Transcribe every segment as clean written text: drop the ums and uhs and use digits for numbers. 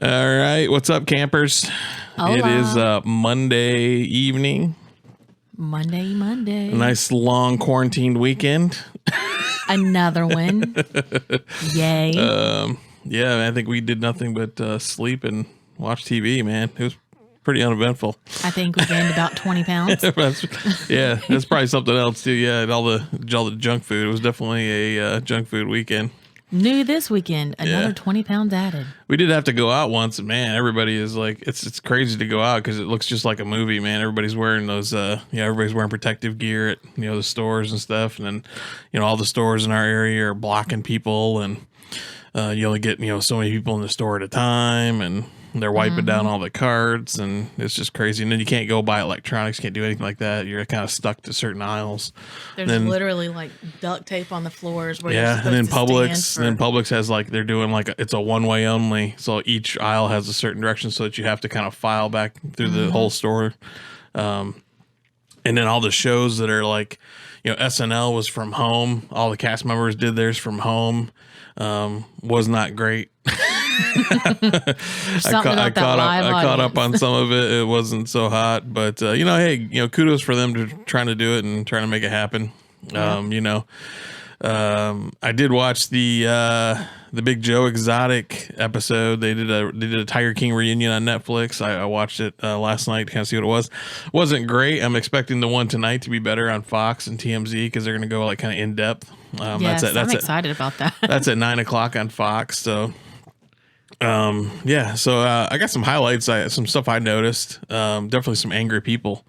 All right, what's up, campers? Hola. It is Monday evening. Monday. A nice long quarantined weekend. Another one. Yay. Yeah, I think we did nothing but sleep and watch TV, man. It was pretty uneventful. I think we gained about 20 pounds. That's probably something else too. Yeah, all the junk food. It was definitely a junk food weekend. New this weekend, another 20 pounds added. We did have to go out once, and man, everybody is like, it's crazy to go out because it looks just like a movie, man. Everybody's wearing those, everybody's wearing protective gear at the stores and stuff, and then all the stores in our area are blocking people, and you only get so many people in the store at a time, and they're wiping down all the carts, and it's just crazy. And then you can't go buy electronics, can't do anything like that. You're kind of stuck to certain aisles. There's literally like duct tape on the floors where you're supposed and then to Publix has they're doing it's a one way only, so each aisle has a certain direction, so that you have to kind of file back through the whole store. And then all the shows that are SNL was from home. All the cast members did theirs from home. Was not great. I caught up on some of it. It wasn't so hot, but hey, kudos for them to trying to do it and trying to make it happen. Yeah. I did watch the big Joe Exotic episode. They did a Tiger King reunion on Netflix. I watched it last night to kind of see what it was. Wasn't great. I'm expecting the one tonight to be better on Fox and TMZ because they're going to go kind of in depth. Yes, I'm excited about that. That's at 9:00 on Fox. So. So I got some highlights, some stuff I noticed, definitely some angry people,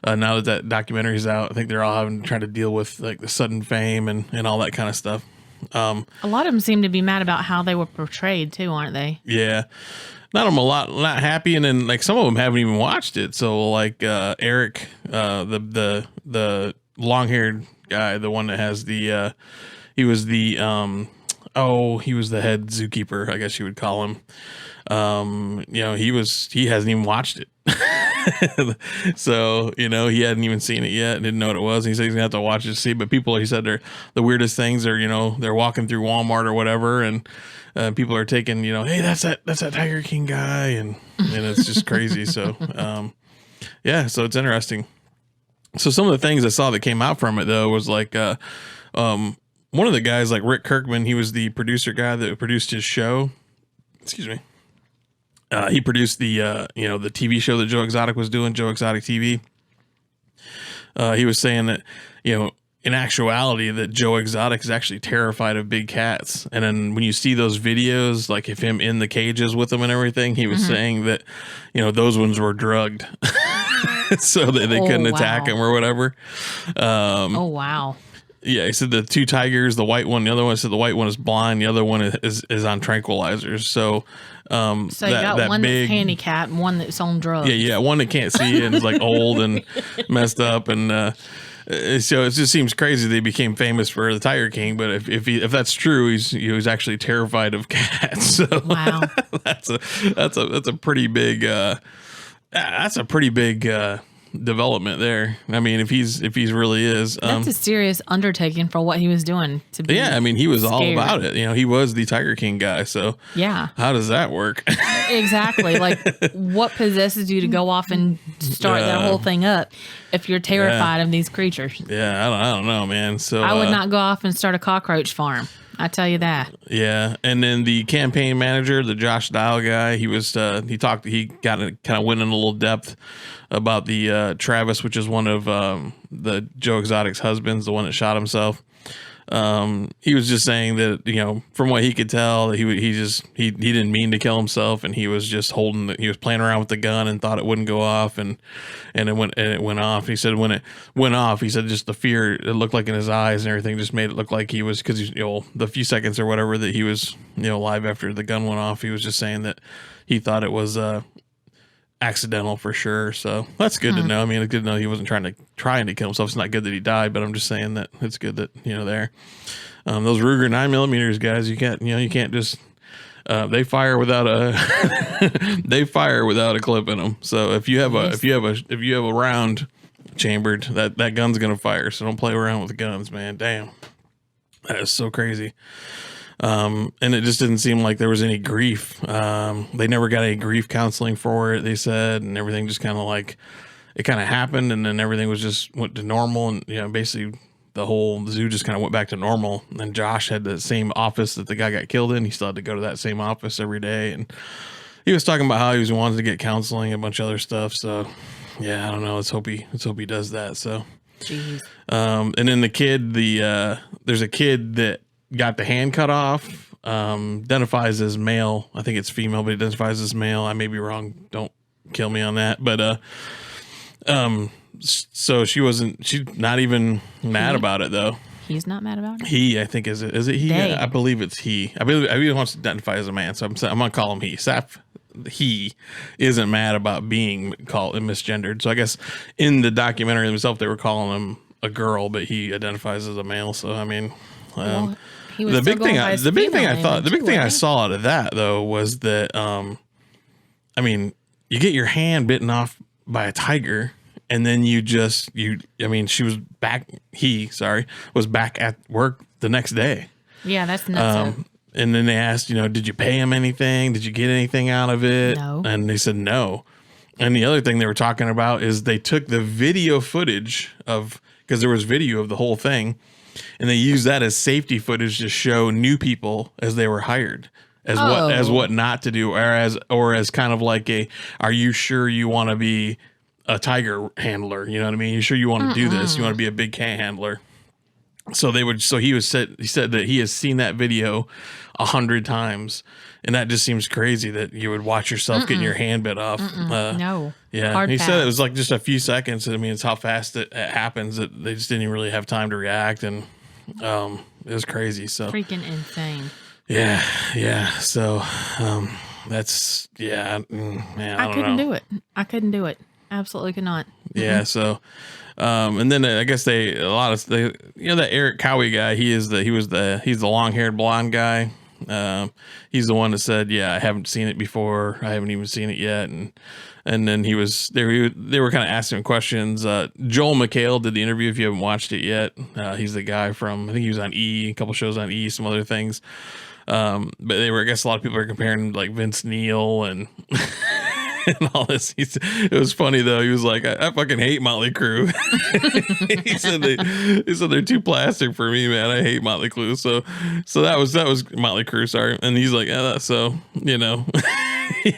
now that documentary's out. I think they're all trying to deal with the sudden fame and all that kind of stuff. A lot of them seem to be mad about how they were portrayed too, aren't they? Yeah. Not happy. And then some of them haven't even watched it. So Eric, the long haired guy, the one that has he was the head zookeeper, I guess you would call him. He hasn't even watched it. So, he hadn't even seen it yet and didn't know what it was. And he said he's gonna have to watch it to see. But he said they're the weirdest things are, they're walking through Walmart or whatever, and people are taking, hey, that's that Tiger King guy, and it's just crazy. So, so it's interesting. So some of the things I saw that came out from it though was one of the guys, Rick Kirkman, he was the producer guy that produced his show. Excuse me. He produced the TV show that Joe Exotic was doing, Joe Exotic TV. He was saying that, in actuality, that Joe Exotic is actually terrified of big cats. And then when you see those videos, of him in the cages with them and everything, he was saying that, those ones were drugged so that they couldn't attack him or whatever. Oh, wow. Yeah, he said the two tigers, the white one, the other one said the white one is blind, the other one is on tranquilizers. So, you got one that's handicapped and one that's on drugs. Yeah, one that can't see and is old and messed up, and so it just seems crazy they became famous for the Tiger King. But if that's true, he's actually terrified of cats. So wow, that's a pretty big development there. I mean, if he's really is, that's a serious undertaking for what he was doing. He was scared. all about it. He was the Tiger King guy. So yeah, how does that work? Exactly. What possesses you to go off and start that whole thing up if you're terrified of these creatures? Yeah, I don't know, man. So I would not go off and start a cockroach farm. I tell you that. Yeah, and then the campaign manager, the Josh Dial guy, he got kind of went in a little depth about the Travis, which is one of the Joe Exotic's husbands, the one that shot himself. He was just saying that, from what he could tell, he didn't mean to kill himself, and he was just he was playing around with the gun and thought it wouldn't go off, and it went off. He said when it went off, he said just the fear it looked like in his eyes and everything just made it look like he was, because the few seconds or whatever that he was alive after the gun went off, he was just saying that he thought it was accidental for sure. So that's good to know. I mean, it's good to know he wasn't trying to kill himself. It's not good that he died, but I'm just saying that it's good that there. Those Ruger 9mm guys, you can't just they fire without a clip in them. So if you have a round chambered, that gun's gonna fire. So don't play around with the guns, man. Damn, that is so crazy. And it just didn't seem like there was any grief. They never got any grief counseling for it, they said, and everything just kind of like, it kind of happened, and then everything was just went to normal, and basically the whole zoo just kind of went back to normal. And Josh had the same office that the guy got killed in. He still had to go to that same office every day, and he was talking about how he was wanting to get counseling and a bunch of other stuff. So yeah, I don't know. Let's hope he does that. So, Jeez. And then the kid, there's a kid that got the hand cut off. Identifies as male. I think it's female, but identifies as male. I may be wrong. Don't kill me on that. But so she's not even mad about it though. He's not mad about it. He, I think, is it he? They. I believe it's he. I believe he wants to identify as a man, so I'm gonna call him he. Saf, he isn't mad about being called misgendered. So I guess in the documentary themselves they were calling him a girl, but he identifies as a male. So I mean, Well, he was the big thing I thing saw out of that though was that I mean, you get your hand bitten off by a tiger, and then he was back at work the next day. Yeah, that's nuts. And then they asked, did you pay him anything? Did you get anything out of it? No. And they said no. And the other thing they were talking about is they took the video footage because there was video of the whole thing, and they used that as safety footage to show new people as they were hired. As what not to do, or as kind of like are you sure you want to be a tiger handler? You know what I mean? You sure you want to do this? You want to be a big cat handler? So he said that he has seen that video 100 times, and that just seems crazy that you would watch yourself getting your hand bit off. No. Yeah. Hard He pass. said it was like just a few seconds. I mean, it's how fast it happens that they just didn't really have time to react, and it was crazy. So Freaking insane. Yeah. So, that's, man, I couldn't do it. I couldn't do it. Absolutely could not. Yeah. So, and then I guess that Eric Cowie guy, he's the long haired blonde guy. He's the one that said, I haven't seen it before. I haven't even seen it yet. And then they were kind of asking him questions. Joel McHale did the interview. If you haven't watched it yet, he's the guy from, I think he was on E, a couple shows on E, some other things. But I guess a lot of people are comparing like Vince Neil and and all this. It was funny though. He was like, I fucking hate Motley Crue. he said they're too plastic for me, man. I hate Motley Crue. So that was Motley Crue. Sorry. And he's like, he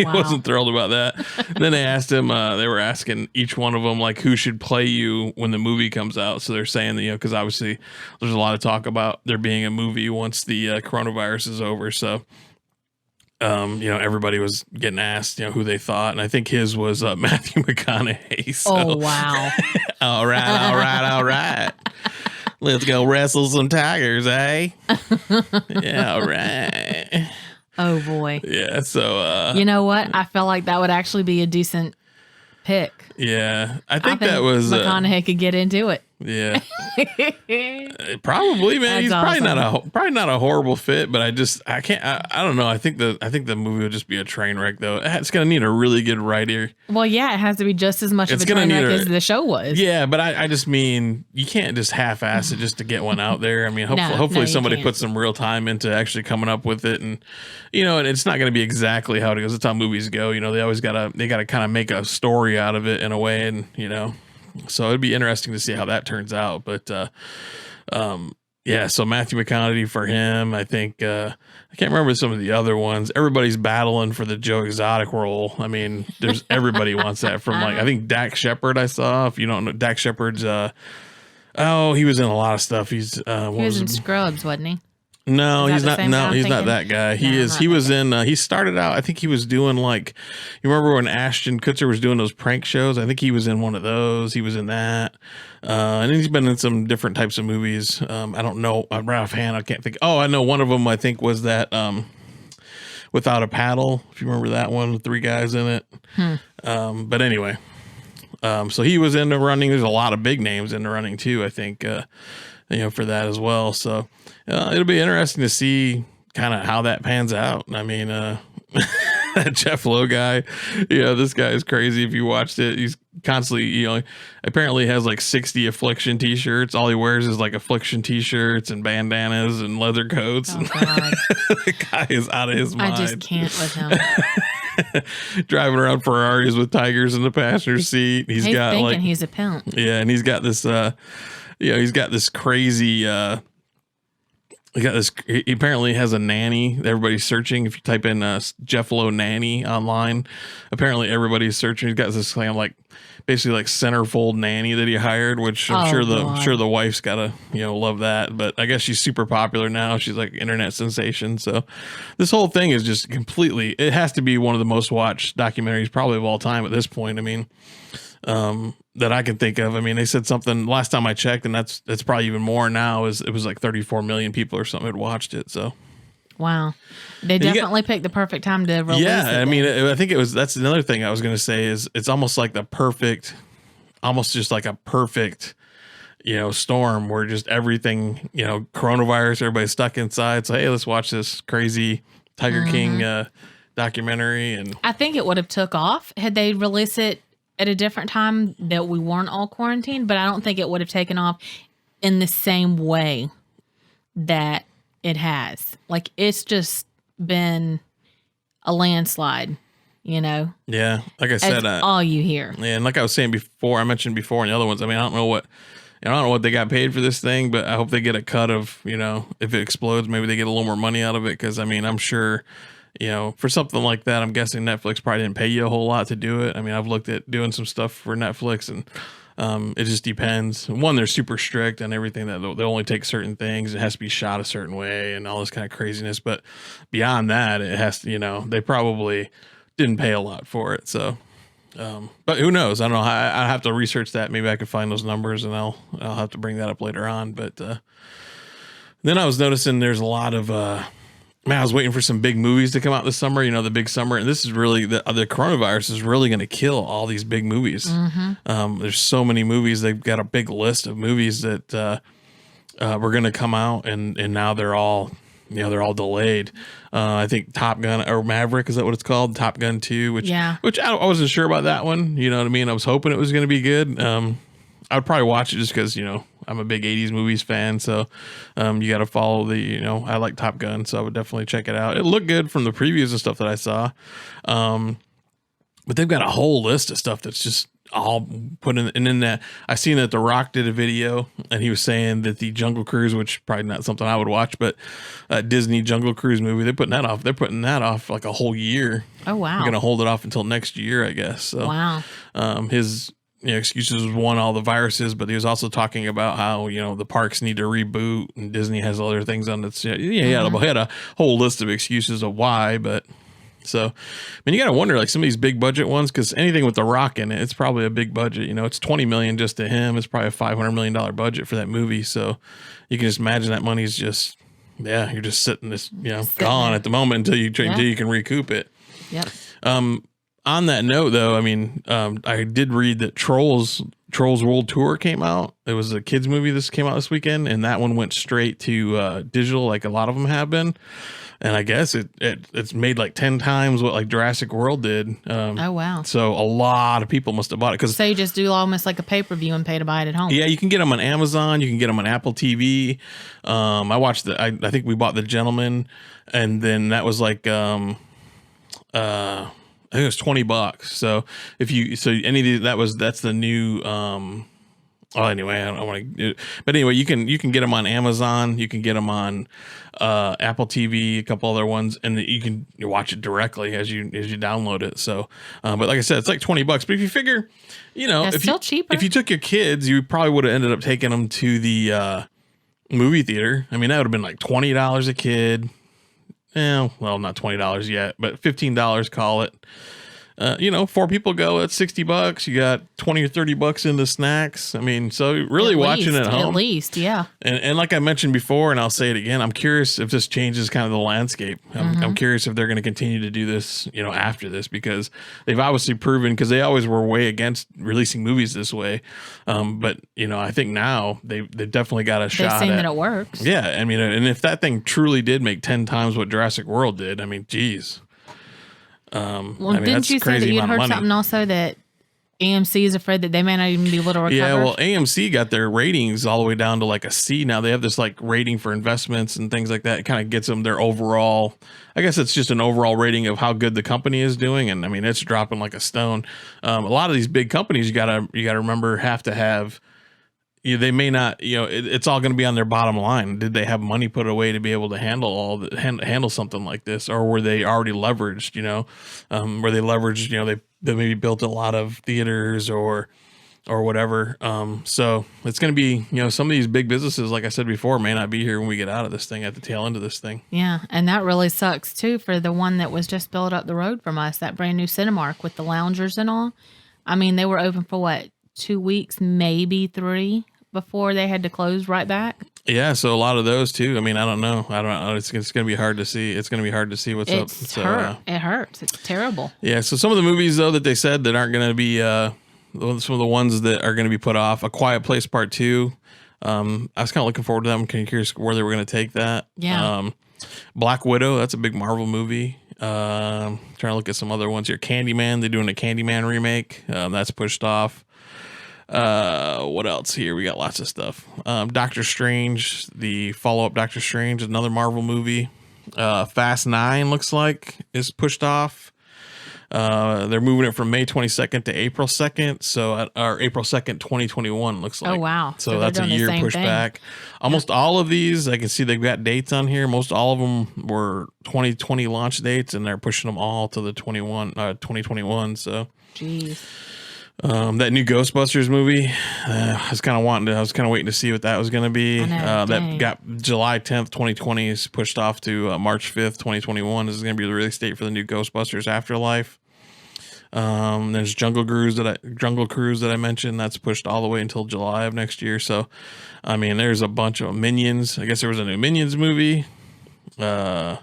wasn't thrilled about that. Then they asked him, they were asking each one of them, like, who should play you when the movie comes out. So they're saying that, because obviously there's a lot of talk about there being a movie once the coronavirus is over. So, everybody was getting asked, who they thought. And I think his was Matthew McConaughey. So. Oh, wow. All right. Let's go wrestle some tigers, eh? Yeah, all right. Oh, boy. Yeah, so... you know what? I felt like that would actually be a decent pick. Yeah, I think that was... McConaughey could get into it. Yeah. Probably, man. He's awesome. probably not a horrible fit, but I don't know. I think the movie would just be a train wreck though. It's going to need a really good writer. Well, yeah, it has to be just as much of a train wreck as the show was. Yeah, but I just mean you can't just half-ass it just to get one out there. I mean, hopefully somebody puts some real time into actually coming up with it, and and it's not going to be exactly how it goes. It's how movies go. They always gotta kind of make a story out of it in a way, and so it'd be interesting to see how that turns out. But so Matthew McConaughey for him. I think I can't remember some of the other ones. Everybody's battling for the Joe Exotic role. I mean, everybody wants that from I think Dak Shepard. I saw, if you don't know, Dak Shepard's he was in a lot of stuff. He was in Scrubs, wasn't he? No, he's not. No, he's not that guy. He was in. He started out. I think he was doing you remember when Ashton Kutcher was doing those prank shows? I think he was in one of those. He was in that, and he's been in some different types of movies. I don't know. I'm right offhand. I can't think. Oh, I know one of them. I think was that Without a Paddle. If you remember that one with 3 guys in it. But anyway, so he was in the running. There's a lot of big names in the running too. I think. For that as well. So it'll be interesting to see kind of how that pans out. I mean, that Jeff Lowe guy. Yeah, this guy is crazy. If you watched it, he's constantly, apparently has like 60 Affliction t-shirts. All he wears is like Affliction t-shirts and bandanas and leather coats. Oh, God. The guy is out of his mind. I just can't with him. Driving around Ferraris with tigers in the passenger seat. He's got thinking like, he's a pimp. yeah, and he's got this, he's got this crazy, he apparently has a nanny that everybody's searching. If you type in Jeff Lowe nanny online, apparently everybody's searching. He's got this kind of like basically like centerfold nanny that he hired, which I'm sure the wife's gotta love that. But I guess she's super popular now. She's like internet sensation. So this whole thing is just completely. It has to be one of the most watched documentaries probably of all time at this point. I mean, that I can think of. I mean, they said something last time I checked, and that's probably even more now. It was like 34 million people or something had watched it. So, wow, they definitely picked the perfect time to release it. Yeah, I mean, I think it was. That's another thing I was going to say is it's almost like almost just like a perfect, storm where just everything, coronavirus, everybody's stuck inside. So hey, let's watch this crazy Tiger King documentary. And I think it would have took off had they released it at a different time that we weren't all quarantined, but I don't think it would have taken off in the same way that it has. Like, it's just been a landslide, Yeah, like I said, all you hear. Yeah, and like I was saying before, I mentioned before in the other ones. I mean, I don't know what they got paid for this thing, but I hope they get a cut of, if it explodes, maybe they get a little more money out of it. Because I mean, I'm sure. For something like that, I'm guessing Netflix probably didn't pay you a whole lot to do it. I mean, I've looked at doing some stuff for Netflix, and it just depends. One, they're super strict on everything that they only take certain things. It has to be shot a certain way and all this kind of craziness. But beyond that, it has to, they probably didn't pay a lot for it. So, but who knows? I don't know. I have to research that. Maybe I could find those numbers, and I'll have to bring that up later on. But then I was noticing there's a lot of. Man, I was waiting for some big movies to come out this summer, the big summer. And this is really, the coronavirus is really going to kill all these big movies. Mm-hmm. There's so many movies. They've got a big list of movies that were going to come out. And now they're all, they're all delayed. I think Top Gun or Maverick, is that what it's called? Top Gun 2, which I wasn't sure about that one. You know what I mean? I was hoping it was going to be good. I would probably watch it just because, I'm a big 80s movies fan. So you got to follow I like Top Gun. So I would definitely check it out. It looked good from the previews and stuff that I saw. But they've got a whole list of stuff that's just all put in. And in that, I seen that The Rock did a video and he was saying that the Jungle Cruise, which probably not something I would watch, but Disney Jungle Cruise movie, they're putting that off like a whole year. Oh, wow. They're going to hold it off until next year, I guess. So, wow. His excuses was one, all the viruses, but he was also talking about how, the parks need to reboot and Disney has other things on its, he had a whole list of excuses of why, but so, I mean, you got to wonder, like some of these big budget ones, because anything with The Rock in it, it's probably a big budget, it's $20 million just to him. It's probably a $500 million budget for that movie. So you can just imagine that money's just, you're just sitting this, gone at the moment until you can recoup it. Yep. On that note, though, I mean, I did read that Trolls World Tour came out. It was a kids movie. This came out this weekend, and that one went straight to digital, like a lot of them have been. And I guess it's made like 10 times what like Jurassic World did. Oh wow! So a lot of people must have bought it. So you just do almost like a pay-per-view and pay to buy it at home. Yeah, you can get them on Amazon. You can get them on Apple TV. I watched I think we bought The Gentleman, and then that was like I think it was $20. So any of these, that's the new, anyway, I don't want to, but anyway, you can get them on Amazon. You can get them on, Apple TV, a couple other ones, and you can watch it directly as you download it. So, but like I said, it's like $20, but if you figure, That's still cheaper. If you took your kids, you probably would have ended up taking them to the, movie theater. I mean, that would have been like $20 a kid. Well, not $20 yet, but $15, call it. 4 people go, that's $60. You got $20 or $30 into snacks. I mean, so really watching it at home. At least, yeah. And like I mentioned before, and I'll say it again, I'm curious if this changes kind of the landscape. I'm curious if they're going to continue to do this, after this, because they've obviously proven, because they always were way against releasing movies this way. But, I think now they've definitely got a shot. They've seen that it works. Yeah. I mean, and if that thing truly did make 10 times what Jurassic World did, I mean, geez. Well, I mean, didn't that's you say that crazy you'd amount heard of money. something also that AMC is afraid that they may not even be able to recover? Yeah, well, AMC got their ratings all the way down to like a C now. They have this like rating for investments and things like that. It kind of gets them their overall. I guess it's just an overall rating of how good the company is doing, and I mean it's dropping like a stone. A lot of these big companies, you gotta remember, have to have. They may not, it's all going to be on their bottom line. Did they have money put away to be able to handle handle something like this, or were they already leveraged? Were they leveraged? They maybe built a lot of theaters or whatever. So it's going to be, some of these big businesses, like I said before, may not be here when we get out of this thing at the tail end of this thing. Yeah, and that really sucks too for the one that was just built up the road from us, that brand new Cinemark with the loungers and all. I mean, they were open for what, 2 weeks, maybe 3 before they had to close right back. Yeah, so a lot of those too. I mean, I don't know. It's going to be hard to see. It's going to be hard to see what's up. So, it hurts. It's terrible. Yeah. So some of the movies though that they said that aren't going to be some of the ones that are going to be put off. A Quiet Place Part 2. I was kind of looking forward to that. I'm kind of curious where they were going to take that. Yeah. Black Widow. That's a big Marvel movie. Trying to look at some other ones here. Candyman. They're doing a Candyman remake. That's pushed off. What else here? We got lots of stuff. Doctor Strange, the follow-up Doctor Strange, another Marvel movie. Fast 9 looks like is pushed off. They're moving it from May 22nd to April 2nd. So, or April 2nd, 2021 looks like. Oh, wow. So that's a year pushed back. Almost all of these, I can see they've got dates on here. Most all of them were 2020 launch dates, and they're pushing them all to the 2021. So, jeez. That new Ghostbusters movie, I was kind of waiting to see what that was going to be. That got July 10th, 2020 is pushed off to March 5th, 2021. This is going to be the release date for the new Ghostbusters Afterlife. There's Jungle Cruise that I mentioned. That's pushed all the way until July of next year. So, I mean, there's a bunch of Minions. I guess there was a new Minions movie. Man,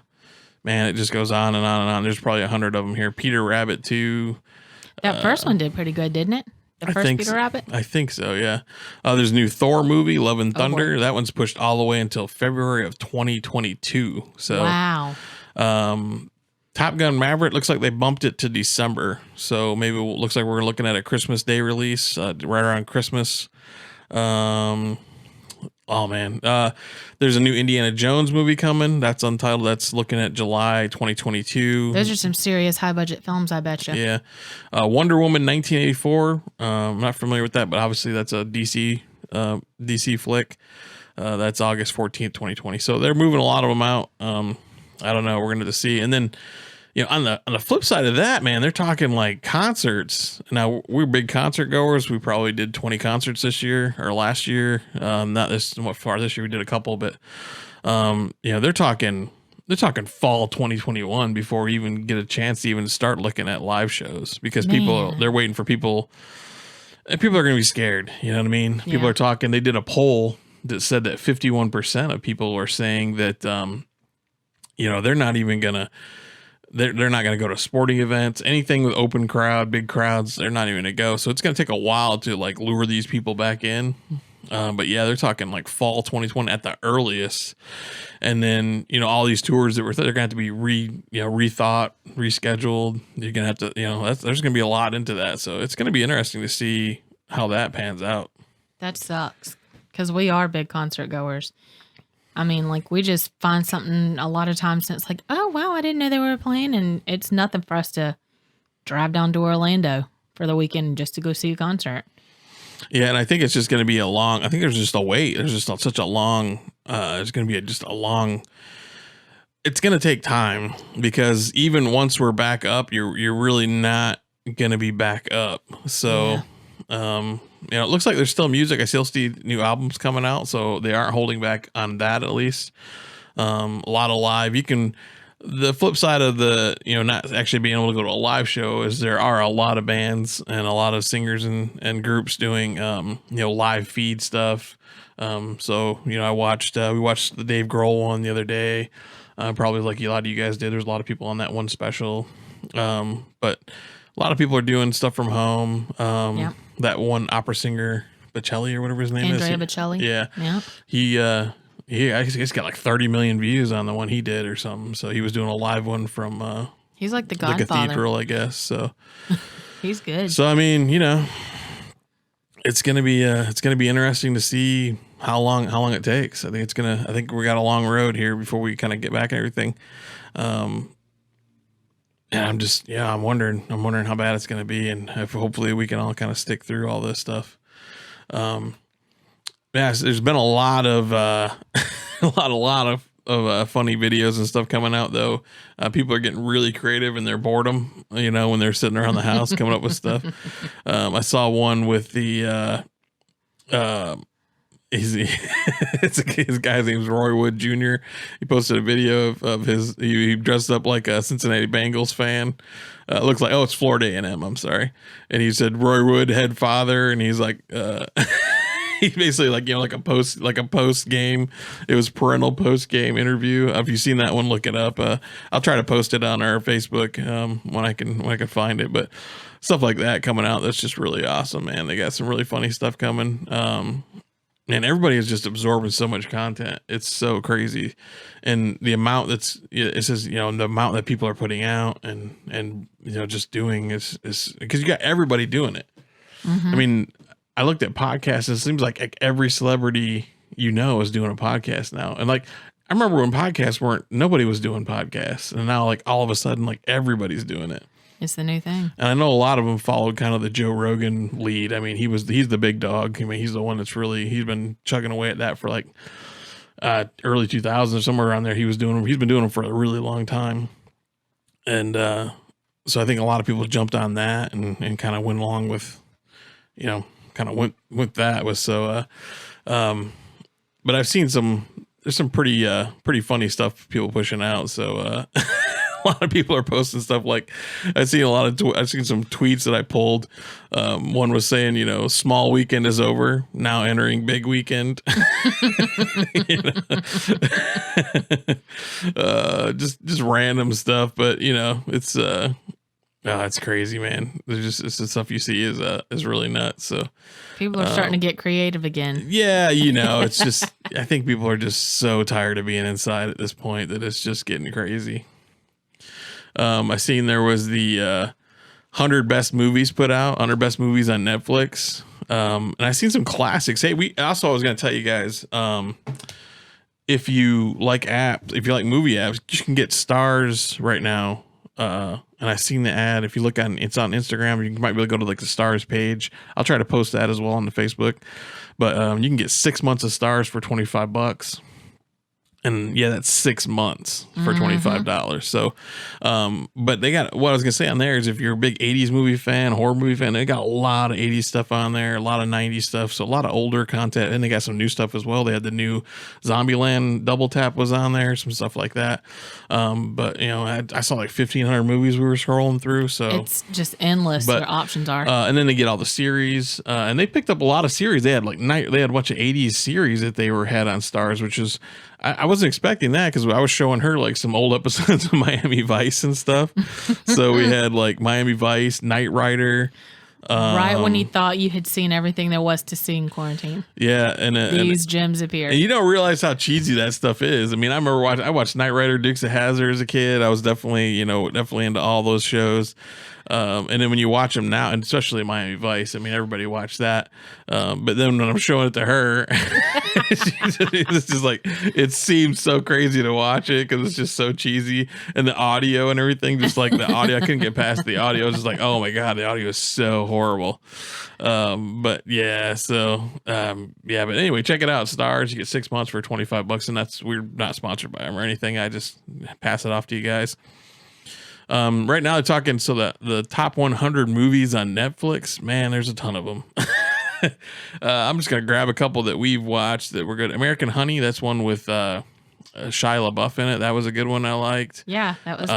it just goes on and on and on. There's probably 100 of them here. Peter Rabbit 2. That first one did pretty good, didn't it? The first Peter Rabbit? I think so, yeah. There's a new Thor movie, Love and Thunder. That one's pushed all the way until February of 2022. So, wow. Top Gun Maverick looks like they bumped it to December. So maybe it looks like we're looking at a Christmas Day release right around Christmas. Oh man, there's a new Indiana Jones movie coming. That's untitled. That's looking at July 2022. Those are some serious high budget films, I bet you. Yeah. Wonder Woman 1984. I'm not familiar with that, but obviously that's a DC flick. That's August 14th, 2020. So they're moving a lot of them out. I don't know. We're going to see. And then, on the flip side of that, man, they're talking like concerts. Now we're big concert goers. We probably did 20 concerts this year or last year. Not this year we did a couple, but they're talking fall 2021 before we even get a chance to even start looking at live shows, because they're waiting for people, and people are going to be scared. You know what I mean? Yeah. People are talking. They did a poll that said that 51% of people were saying that, they're not even going to, they're not going to go to sporting events, anything with open crowd, big crowds. They're not even going to go. So it's going to take a while to like lure these people back in. But yeah, they're talking like fall 2020 at the earliest. And then, all these tours that they're going to have to be rethought, rescheduled. You're going to have to, there's going to be a lot into that. So it's going to be interesting to see how that pans out. That sucks, because we are big concert goers. I mean, like, we just find something a lot of times and it's like, oh, wow, I didn't know they were playing. And it's nothing for us to drive down to Orlando for the weekend just to go see a concert. Yeah, and I think it's just going to be I think there's just a wait. There's just such a long, it's going to be it's going to take time, because even once we're back up, you're really not going to be back up. So, yeah. It looks like there's still music. I still see new albums coming out, so they aren't holding back on that, at least. A lot of live. The flip side of the, not actually being able to go to a live show is there are a lot of bands and a lot of singers and groups doing, live feed stuff. So, we watched the Dave Grohl one the other day. Probably like a lot of you guys did. There's a lot of people on that one special. But a lot of people are doing stuff from home. Yeah. That one opera singer, Bocelli or whatever his name Andrea Bocelli. Yeah. He I guess got like 30 million views on the one he did or something. So he was doing a live one from He's like the the Godfather. cathedral, I guess. So He's good. So I mean, you know, it's gonna be interesting to see how long it takes. I think we got a long road here before we kind of get back and everything. And I'm wondering how bad it's gonna be, and if hopefully we can all kind of stick through all this stuff. There's been a lot of a lot of funny videos and stuff coming out though. People are getting really creative in their boredom, you know, when they're sitting around the house coming up with stuff. I saw one with the his guy's name's Roy Wood Jr. He posted a video of he dressed up like a Cincinnati Bengals fan. Looks like, it's Florida A&M, I'm sorry. And he said Roy Wood, head father, and he's like he basically like, you know, like a post game. It was parental post game interview. If you've seen that one, look it up. I'll try to post it on our Facebook when I can find it. But stuff like that coming out, that's just really awesome, man. They got some really funny stuff coming. And everybody is just absorbing so much content. It's so crazy. And the amount it says, you know, the amount that people are putting out and you know, just doing is because you got everybody doing it. Mm-hmm. I mean, I looked at podcasts. It seems like every celebrity you know is doing a podcast now. And like, I remember when podcasts nobody was doing podcasts. And now like all of a sudden, like everybody's doing it. It's the new thing. And I know a lot of them followed kind of the Joe Rogan lead. I mean, he's the big dog. I mean, he's the one he's been chugging away at that for like early 2000s, somewhere around there. He's been doing them for a really long time. And so I think a lot of people jumped on that and kind of went along with, you know, kind of went with that. But I've seen there's some pretty funny stuff people pushing out. So a lot of people are posting stuff like I've seen some tweets that I pulled. One was saying, you know, small weekend is over, now entering big weekend. Just random stuff, but you know, it's crazy, man. It's the stuff you see is really nuts. So people are starting to get creative again. Yeah, you know, it's just I think people are just so tired of being inside at this point that it's just getting crazy. I seen there was the 100 best movies put out, 100 best movies on Netflix. And I seen some classics. Hey, I was going to tell you guys, if you like movie apps, you can get Stars right now. And I seen the ad. If you look it's on Instagram, you might be able to go to like the Stars page. I'll try to post that as well on the Facebook, but you can get 6 months of Stars for $25. And yeah, that's 6 months for $25. So, but they got, what I was gonna say on there is if you're a big 80s movie fan, horror movie fan, they got a lot of 80s stuff on there, a lot of 90s stuff. So a lot of older content, and they got some new stuff as well. They had the new Zombieland Double Tap was on there, some stuff like that. But you know, I saw like 1,500 movies we were scrolling through. So it's just endless. Their options are. And then they get all the series, and they picked up a lot of series. They had a bunch of 80s series that they had on Stars, which is, I wasn't expecting that because I was showing her like some old episodes of Miami Vice and stuff. So we had like Miami Vice, Knight Rider. Right when you thought you had seen everything there was to see in quarantine. Yeah. These gems appear. And you don't realize how cheesy that stuff is. I mean, I remember I watched Knight Rider, Dukes of Hazzard as a kid. I was definitely into all those shows. And then when you watch them now, and especially Miami Vice, I mean, everybody watched that. But then when I'm showing it to her, it's just like, it seems so crazy to watch it because it's just so cheesy. And the audio and everything, just like the audio, I couldn't get past the audio. I was just like, oh my God, the audio is so horrible. But yeah, but anyway, check it out. Stars, you get 6 months for $25, and we're not sponsored by them or anything. I just pass it off to you guys. Right now they're talking, so the top 100 movies on Netflix, man, there's a ton of them. I'm just going to grab a couple that we've watched that were good. American Honey, that's one with Shia LaBeouf in it. That was a good one I liked. Yeah, that was good.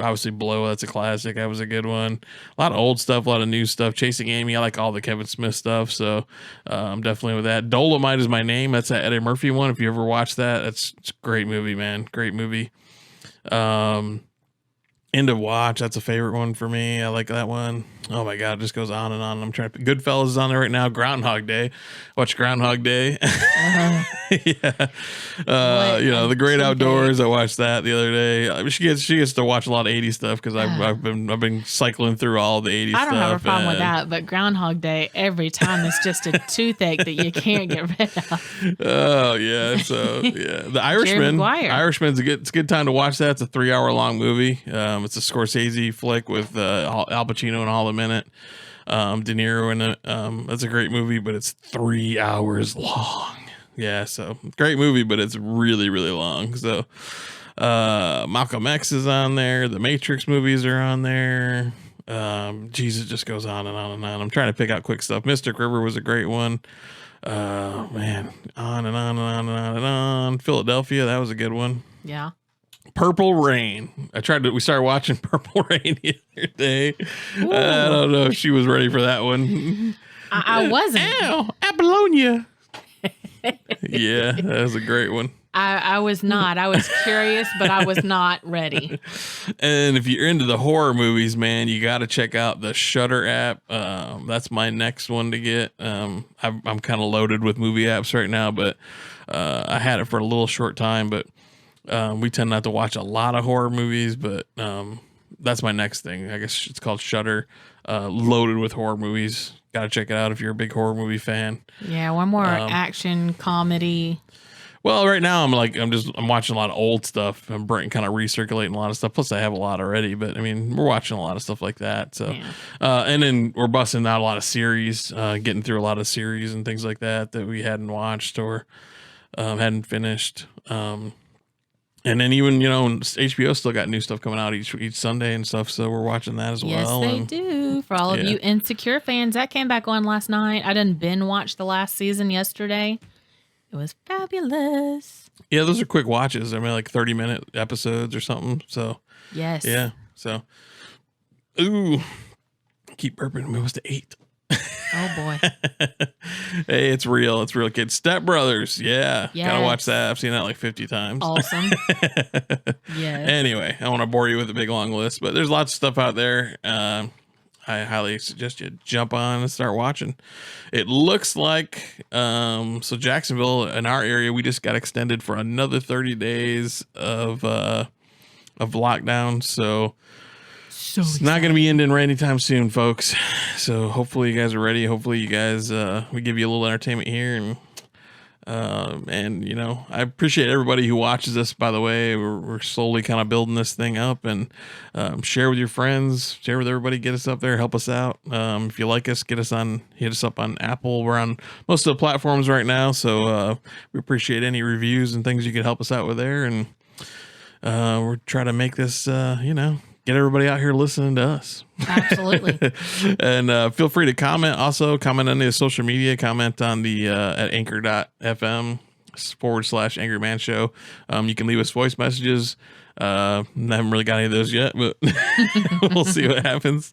Obviously Blow, that's a classic. That was a good one. A lot of old stuff, a lot of new stuff. Chasing Amy, I like all the Kevin Smith stuff, so I'm definitely with that. Dolomite Is My Name, that's that Eddie Murphy one. If you ever watched that, it's a great movie, man. Great movie. End of Watch, that's a favorite one for me. I like that one. Oh my God, it just goes on and on. I'm trying to. Goodfellas is on there right now. Groundhog Day. Watch Groundhog Day. Yeah. The Great Outdoors. I watched that the other day. She gets to watch a lot of 80s stuff because I've been cycling through all the 80s stuff. I don't have a problem with that, but Groundhog Day every time is just a toothache that you can't get rid of. Oh yeah. So yeah, The Irishman. Irishman's it's a good time to watch that. It's a 3-hour long movie. It's a Scorsese flick with Al Pacino and all the minute, De Niro in it. That's a great movie, but it's 3 hours long. Yeah, so great movie, but it's really, really long. So Malcolm X is on there. The Matrix movies are on there. Jesus, just goes on and on and on. I'm trying to pick out quick stuff. Mystic River was a great one. Man, on and on and on and on and on. Philadelphia, that was a good one. Yeah. Purple Rain. We started watching Purple Rain the other day. Ooh. I don't know if she was ready for that one. I wasn't. Ow, Apollonia. Yeah, that was a great one. I was not. I was curious, but I was not ready. And if you're into the horror movies, man, you got to check out the Shudder app. That's my next one to get. I'm kind of loaded with movie apps right now, but I had it for a little short time, but we tend not to watch a lot of horror movies, but that's my next thing. I guess it's called Shudder, loaded with horror movies. Got to check it out if you're a big horror movie fan. Yeah, one more action comedy. Well, right now I'm watching a lot of old stuff. I'm kind of recirculating a lot of stuff. Plus, I have a lot already, but I mean, we're watching a lot of stuff like that. So, yeah. And then we're busting out a lot of series, getting through a lot of series and things like that we hadn't watched or hadn't finished. And then even, HBO still got new stuff coming out each Sunday and stuff. So we're watching that as well. Yes, they do. For all of you Insecure fans, that came back on last night. I done binge watched the last season yesterday. It was fabulous. Yeah, those are quick watches. I mean, like 30-minute episodes or something. So yes. Yeah. So, ooh, keep burping. It was to 8. Oh boy. Hey, it's real. It's real, kids. Step Brothers. Yeah. Yes. Gotta watch that. I've seen that like 50 times. Awesome. Yes. Anyway, I want to bore you with a big long list, but there's lots of stuff out there. I highly suggest you jump on and start watching. It looks like so Jacksonville in our area, we just got extended for another 30 days of lockdown. So it's not going to be ending anytime soon, folks. So hopefully you guys are ready. Hopefully you guys we give you a little entertainment here, and I appreciate everybody who watches us. By the way, we're slowly kind of building this thing up, and share with your friends, share with everybody, get us up there, help us out. If you like us, hit us up on Apple. We're on most of the platforms right now, so we appreciate any reviews and things you could help us out with there, and we're trying to make this get everybody out here listening to us. Absolutely. And feel free to comment. Also, comment on the social media. Comment on the at anchor.fm/Angry Man Show. You can leave us voice messages. I haven't really got any of those yet, but we'll see what happens.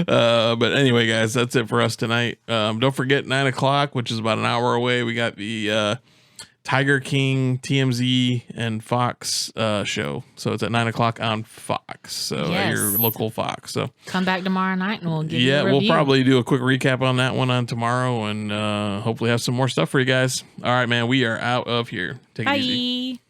But anyway, guys, that's it for us tonight. Don't forget 9 o'clock, which is about an hour away. We got the Tiger King, TMZ, and Fox show. So it's at 9 o'clock on Fox. So at your local Fox. So come back tomorrow night and we'll give you a review. We'll probably do a quick recap on that one on tomorrow, and hopefully have some more stuff for you guys. All right, man, we are out of here. Take it easy.